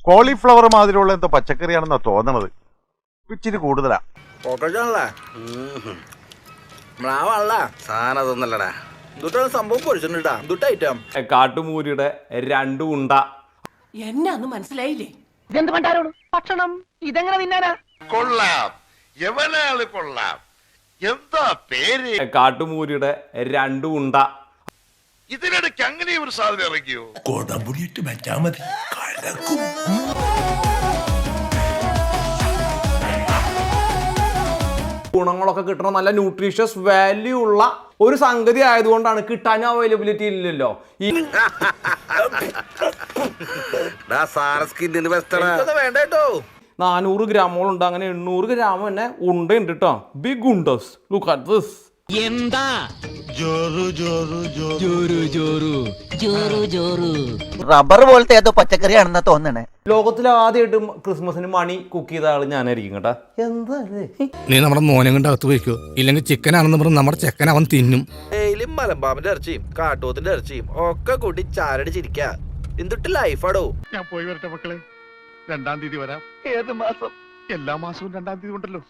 Cauliflower മാതിരിയുള്ള എന്തോ പച്ചക്കറിയാണെന്നാ തോന്നണത്. ഇച്ചിരി കൂടുതലാ. സംഭവം പൊടിച്ചിട്ടാ ഐറ്റം കാട്ടുമൂരിയുടെ 2 ഉണ്ട. എന്നാന്ന് മനസ്സിലായില്ലേ? ഇതെന്ത് പണ്ടാരോട് ഭക്ഷണം ഇതെങ്ങനെ തിന്നാനാ? കൊള്ളാം, എവനാള് കൊള്ളാം. എന്താ പേര്? കാട്ടുമൂരിയുടെ 2 ഉണ്ട. ഇതിനിടയ്ക്ക് അങ്ങനെ ഒരു സാധനം ഇറങ്ങിയോ? കൊടംപുടിയിട്ട് വെച്ചാ മതി, കലക്കും. ഗുണങ്ങളൊക്കെ കിട്ടണം, നല്ല ന്യൂട്രീഷ്യസ് വാല്യൂ ഉള്ള ഒരു സംഗതി ആയതുകൊണ്ടാണ് കിട്ടാൻ അവൈലബിലിറ്റി ഇല്ലല്ലോ. ഈ 400 ഗ്രാമോളുണ്ട്, അങ്ങനെ 800 ഗ്രാം തന്നെ ഉണ്ട ഉണ്ട് കേട്ടോ. ബിഗ് ഉണ്ടസ്. Look at this. എന്താ ജോറു ജോറു ജോറു ജോറു ജോറു ജോറു റബ്ബർ പോലത്തെ ഏതോ പച്ചക്കറിയാണെന്നാ തോന്നണേ. ലോകത്തിൽ ആദ്യമായിട്ട് ക്രിസ്മസിന് മണി കുക്ക് ചെയ്ത ആള് ഞാനായിരിക്കും കേട്ടാ. എന്താ നീ നമ്മുടെ മോനെ കൊണ്ട് അകത്ത് പോയിക്കോ, ഇല്ലെങ്കിൽ ചിക്കൻ ആണെന്ന് പറഞ്ഞ് നമ്മുടെ ചെക്കൻ അവൻ തിന്നും. ഡെയിലും മലമ്പാമ്പിന്റെ ഇറച്ചിയും കാട്ടുപോത്തിന്റെ ഇറച്ചിയും ഒക്കെ കൂട്ടി ചാരടിച്ചിരിക്ക. എന്തിട്ട് ലൈഫാടോ. ഞാൻ പോയി വരട്ടെ മക്കളെ, 2-ാം തീയതി വരാം. ഏത് മാസം? എല്ലാ മാസവും 2-ാം തീയതി ഉണ്ടല്ലോ.